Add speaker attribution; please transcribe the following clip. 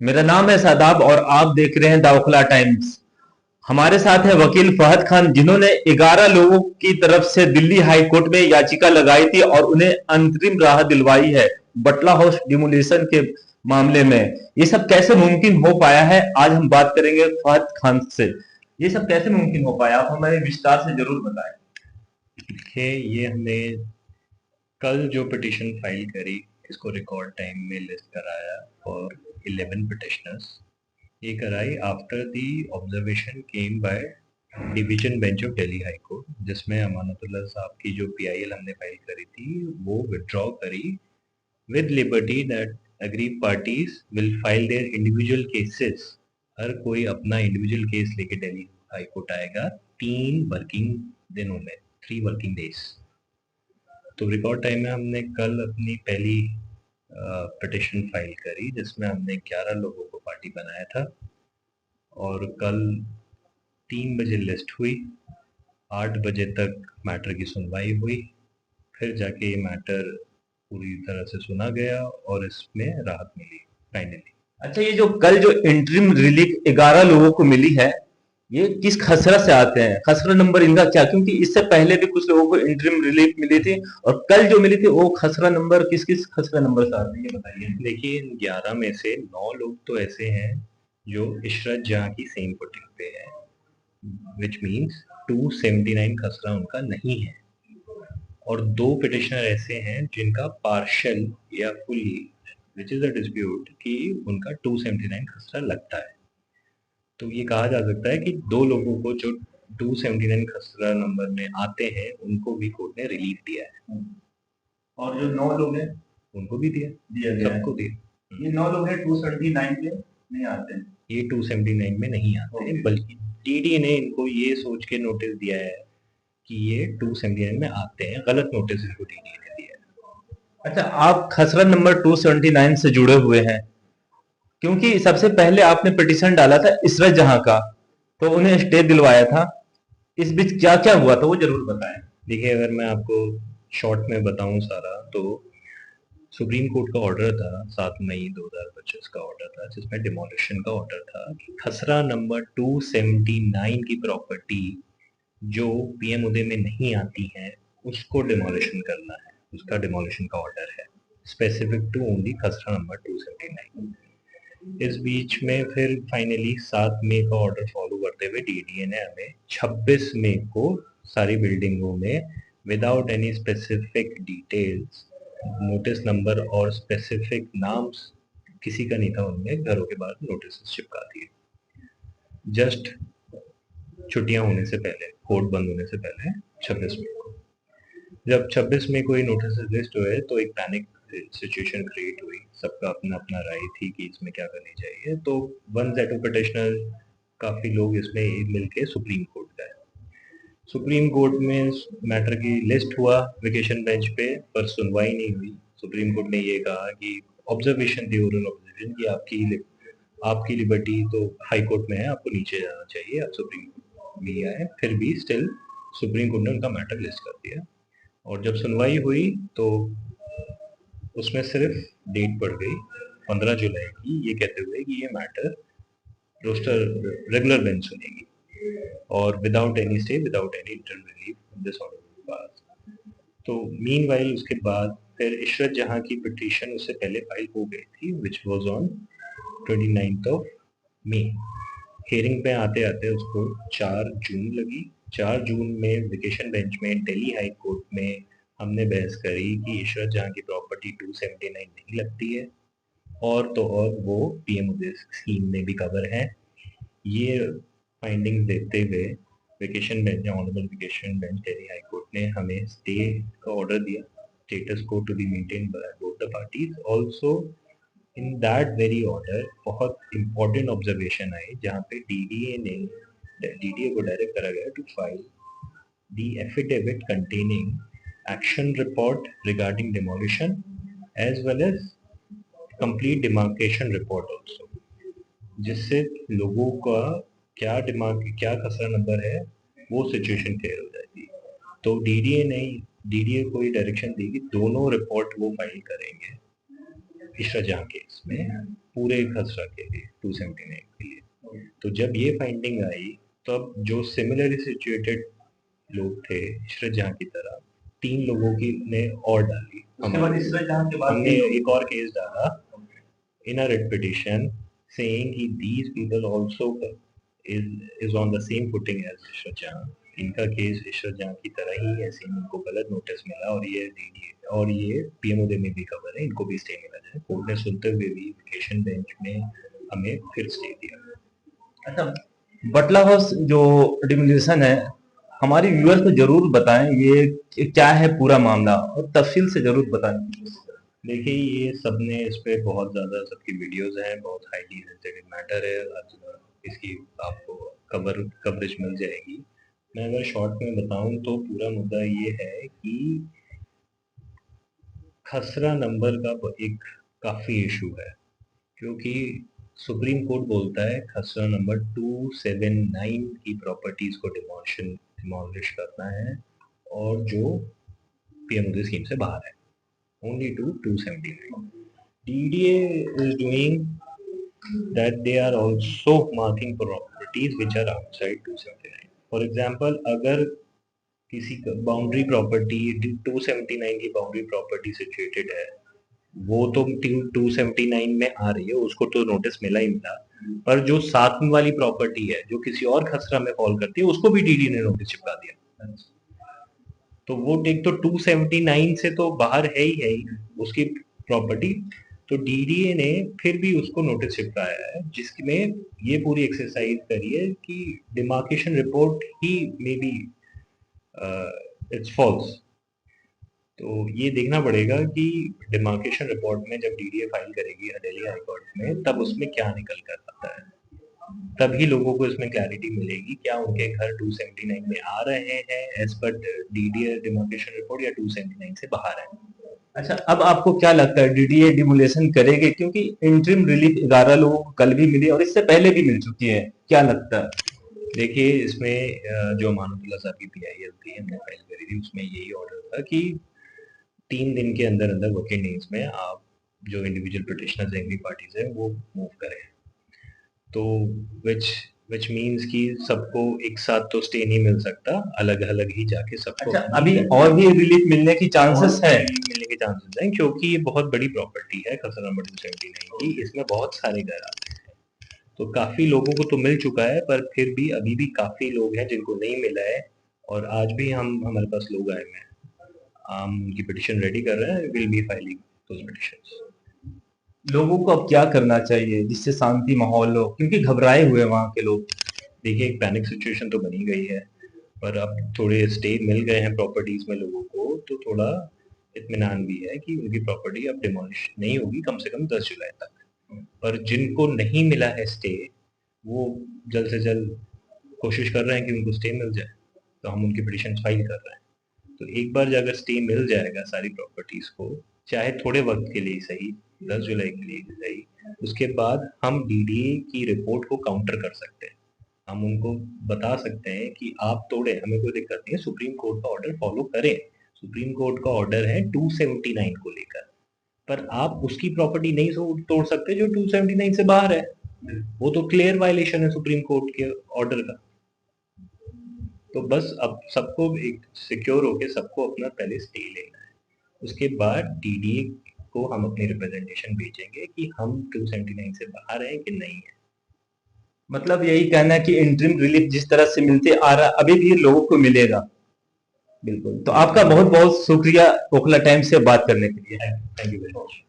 Speaker 1: मेरा नाम है शादाब और आप देख रहे हैं दावखला टाइम्स। हमारे साथ है वकील फहद खान, जिन्होंने 11 लोगों की तरफ से दिल्ली हाई कोर्ट में याचिका लगाई थी और उन्हें अंतरिम राहत दिलवाई है बटला हाउस डिमोलिशन के मामले में। ये सब कैसे मुमकिन हो पाया है, आज हम बात करेंगे फहद खान से। ये सब कैसे मुमकिन हो पाया, आप हमें विस्तार से जरूर बताएं।
Speaker 2: देखिए, ये हमने कल जो पिटीशन फाइल करी, इसको रिकॉर्ड टाइम में लिस्ट कराया और 11 पिटिशनर्स। ये कराई after the observation came by division bench of Delhi high court, जिसमें अमानतुल्लाह साहब की जो पीआईएल हमने फाइल करी थी वो विड्रॉ करी with liberty that aggrieved parties will file their individual cases. हर कोई अपना इंडिविजुअल केस लेके दिल्ली हाई कोर्ट आएगा 3 वर्किंग दिनों में, 3 वर्किंग डेज। तो रिकॉर्ड टाइम में हमने कल अपनी पहली पिटिशन फाइल करी, जिसमें हमने 11 लोगों को पार्टी बनाया था और कल 3 बजे लिस्ट हुई, 8 बजे तक मैटर की सुनवाई हुई, फिर जाके ये मैटर पूरी तरह से सुना गया और इसमें राहत मिली फाइनली।
Speaker 1: अच्छा, ये जो कल जो इंटरिम रिलीफ 11 लोगों को मिली है, ये किस खसरा से आते हैं? खसरा नंबर इनका क्या? क्योंकि इससे पहले भी कुछ लोगों को इंटरिम रिलीफ मिली थी और कल जो मिली थी वो खसरा नंबर किस-किस खसरा नंबर से आते हैं, ये बताइए।
Speaker 2: देखिए, इन 11 में से 9 लोग तो ऐसे हैं जो इशरत जहां की सेम फुटिंग पे है, विच मीन्स 279 खसरा उनका नहीं है। और 2 पिटिशनर ऐसे हैं जिनका पार्शियल या fully, which is a dispute, कि उनका 279 खसरा लगता है। तो ये कहा जा सकता है कि 2 लोगों को जो 279 खसरा नंबर में आते हैं उनको भी कोर्ट ने रिलीफ दिया है।
Speaker 1: और जो 9 लोग हैं,
Speaker 2: उनको भी दिया,
Speaker 1: दिया गया है।
Speaker 2: सबको दिया।
Speaker 1: ये 9 लोग हैं 279 पे नहीं आते हैं।
Speaker 2: ये 279 में नहीं आते हैं, बल्कि टीडी ने इनको ये सोच के नोटिस दिया है कि ये 279 में आते हैं। गलत नोटिस इनको टीडी ने दिया है।
Speaker 1: अच्छा, आप खसरा नंबर 279 से जुड़े हुए हैं, क्योंकि सबसे पहले आपने पिटीशन डाला था इशरत जहां का, तो उन्हें स्टे दिलवाया था। इस बीच क्या-क्या हुआ था वो ज़रूर बताएँ।
Speaker 2: देखिए, अगर मैं आपको शॉर्ट में बताऊं सारा, तो सुप्रीम कोर्ट का ऑर्डर था 7 मई 2025 का ऑर्डर था, जिसमें डिमोलिशन का ऑर्डर था कि खसरा नंबर 279 की प्रॉपर्टी जो पीएम उदय में नहीं आती है उसको डिमोलिशन करना है। उसका डिमोलिशन का ऑर्डर है स्पेसिफिक टू ओनली खसरा नंबर 279। इस बीच में फिर फाइनली 7 मई का ऑर्डर फॉलो करते हुए डीडीए ने हमें 26 मई को सारी बिल्डिंगों में without any specific details, notice number और स्पेसिफिक नाम्स किसी का नहीं था उनमें, घरों के बाहर नोटिस चिपका दिए जस्ट छुट्टियां होने से पहले, कोर्ट बंद होने से पहले 26 मई को। जब 26 मई को ये नोटिस लिस्ट हुए तो एक पैनिक सिचुएशन क्रिएट हुई, सबका अपना अपना राय थी कि इसमें क्या करनी चाहिए। तो वन सेट ऑफ पिटिशनर, काफी लोग इसमें मिलके सुप्रीम कोर्ट गए। सुप्रीम कोर्ट में मैटर की लिस्ट हुआ वेकेशन बेंच पे, पर सुनवाई नहीं हुई। सुप्रीम कोर्ट ने ये कहा कि ऑब्जर्वेशन थी, ओरल ऑब्जर्वेशन, की आपकी लिबर्टी तो हाई कोर्ट में है, आपको नीचे जाना चाहिए, आप सुप्रीम कोर्ट में आए। फिर भी स्टिल सुप्रीम कोर्ट ने उनका मैटर लिस्ट कर दिया। और जब सुनवाई हुई तो उसमें सिर्फ डेट बढ़ गई 15 जुलाई की, ये कहते हुए कि ये मैटर रोस्टर रेगुलर बेंच सुनेगी और without any stay, without any interim relief this order pass. तो मीन वाइल उसके बाद फिर इशरत जहां की पिटीशन उससे पहले फाइल हो गई थी, which was on 29 May. Hearing पे आते आते उसको 4 जून लगी। 4 जून में वेकेशन बेंच में दिल्ली हाई कोर्ट में हमने बहस करी कि इशरत जहां की प्रॉपर्टी 279 नहीं लगती है, और तो और वो पीएम उदय स्कीम में भी कवर है। ये फाइंडिंग देखते हुए vacation bench, honourable vacation bench Delhi high court ने हमें स्टे का ऑर्डर दिया, status quo to be maintained by both the parties. Also in that very order बहुत इंपॉर्टेंट ऑब्जर्वेशन आई, जहाँ पे डीडीए को डायरेक्ट करा गया to file the affidavit containing action report regarding demolition as well as complete demarcation report also, जिससे लोगों का क्या खसरा नंबर है वो सिचुएशन क्लियर हो जाएगी। तो डीडीए को डायरेक्शन दी कि दोनों रिपोर्ट वो फाइल करेंगे इशरा जहां केस में, पूरे खसरा के लिए 279 के लिए। तो जब ये फाइंडिंग आई, तब जो सिमिलरली सिचुएटेड लोग थे इशरत जहां की तरह, 3 लोगों की ने और डाली।
Speaker 1: उसके बाद इशरत जहां के बाद
Speaker 2: हमने एक और केस डाला in a writ petition saying कि these people also is on the same footing as Ishrat जहां। इनका केस इशरत जहां की तरह ही है, सेम इनको गलत नोटिस मिला और ये पीएमओ में भी खबर है, इनको भी स्टे मिला जाए। कोर्ट ने सुनते हुए भी वेकेशन बेंच में हमें फिर स्टे दिया।
Speaker 1: अच्छा, बटला हाउस जो डिमोलिशन है, हमारे व्यूअर्स को जरूर बताएं ये क्या है पूरा मामला, और तफसील से जरूर बताएं।
Speaker 2: देखिए, ये सबने इस पे बहुत ज़्यादा सबकी वीडियोस हैं, बहुत हाईली सेंसिटिव मैटर है। आज इसकी आपको कवरेज मिल जाएगी। मैं अगर शॉर्ट में बताऊं तो पूरा मुद्दा ये है कि खसरा नंबर का एक काफ़ी इशू है, क्योंकि सुप्रीम कोर्ट बोलता है खसरा नंबर 279 की प्रॉपर्टीज को डिमोलिश करना है, और जो पीएमओ स्कीम से बाहर है, only to 279. DDA is doing that they are also marking properties which are outside 279. For example, अगर किसी बाउंड्री प्रॉपर्टी 279 की बाउंड्री प्रॉपर्टी सिचुएटेड है, वो तो 279 में आ रही है, उसको तो नोटिस मिला ही मिला, पर जो साथ में वाली प्रॉपर्टी है जो किसी और खसरा में फॉल करती है, उसको भी डीडी ने नोटिस चिपका दिया। तो वो एक तो 279 से तो बाहर है ही उसकी प्रॉपर्टी, तो डीडीए ने फिर भी उसको नोटिस चिपकाया है, जिसमें ये पूरी एक्सरसाइज करी है कि डिमार्केशन रिपोर्ट ही मे बी इट्स फॉल्स। तो ये देखना पड़ेगा कि डिमार्केशन रिपोर्ट में जब डीडीए फाइल करेगी दिल्ली हाई कोर्ट में, तब उसमें क्या निकल कर आता है, तभी लोगों को इसमें क्लैरिटी मिलेगी क्या उनके घर 279 में आ रहे हैं as per DDA demarcation report, या 279 से बाहर है।
Speaker 1: अच्छा, अब आपको क्या लगता है डीडीए डिमोलिशन करेगी? क्योंकि इंटरिम रिलीफ 11 लोगों को कल भी मिली और इससे पहले भी मिल चुकी है, क्या लगता है?
Speaker 2: देखिए, इसमें जो अमानुल्लाह साहब की पीआईएल थी, हमने फाइल करी थी, उसमें यही ऑर्डर था कि 3 दिन के अंदर अंदर वर्किंग डेज में आप जो इंडिविजुअल पिटिशनर्स एग्री पार्टीज है वो मूव करें। तो विच मीन्स कि सबको एक साथ तो स्टे नहीं मिल सकता, अलग अलग ही जाके सबको।
Speaker 1: अच्छा, अभी और भी रिलीफ मिलने की चांसेस है?
Speaker 2: मिलने के चांसेस हैं, क्योंकि ये बहुत बड़ी प्रॉपर्टी है खसरा नंबर 279 की, इसमें बहुत सारे घर आते हैं, तो काफी लोगों को तो मिल चुका है, पर फिर भी अभी भी काफी लोग हैं जिनको नहीं मिला है, और आज भी हमारे पास लोग आए हुए हैं, हम उनकी पिटिशन रेडी कर रहे हैं, will be filing those petitions.
Speaker 1: लोगों को अब क्या करना चाहिए जिससे शांति माहौल हो, क्योंकि घबराए हुए वहां के लोग?
Speaker 2: देखिए, एक पैनिक सिचुएशन तो बनी गई है, पर अब थोड़े स्टे मिल गए हैं प्रॉपर्टीज में लोगों को, तो थोड़ा इत्मीनान भी है कि उनकी प्रॉपर्टी अब डिमोलिश नहीं होगी कम से कम 10 जुलाई तक। पर जिनको नहीं मिला है स्टे, वो जल्द से जल्द कोशिश कर रहे हैं कि उनको स्टे मिल जाए, तो हम उनकी पिटिशन फाइल कर रहे हैं। तो एक बार अगर स्टे मिल जाएगा सारी प्रॉपर्टीज को, चाहे थोड़े वक्त के लिए सही, 10 जुलाई के लिए सही, उसके बाद हम डीडीए की रिपोर्ट को काउंटर कर सकते हैं। हम उनको बता सकते हैं कि आप तोड़े, हमें कोई दिक्कत नहीं है, सुप्रीम कोर्ट का ऑर्डर फॉलो करें। सुप्रीम कोर्ट का ऑर्डर है 279 को लेकर, पर आप उसकी प्रॉपर्टी नहीं तोड़ सकते जो 279 से बाहर है, वो तो क्लियर वायलेशन है सुप्रीम कोर्ट के ऑर्डर का। तो बस अब सबको एक सिक्योर होके सबको अपना पहले स्टे लेना है, उसके बाद डीडीए को हम अपनी रिप्रेजेंटेशन भेजेंगे कि हम 279 से बाहर हैं कि नहीं है।
Speaker 1: मतलब यही कहना है कि इंटरिम रिलीफ जिस तरह से मिलते आ रहा अभी भी लोगों को मिलेगा। बिल्कुल, तो आपका बहुत बहुत शुक्रिया ओखला टाइम्स से बात करने के लिए।
Speaker 2: Thank you very much.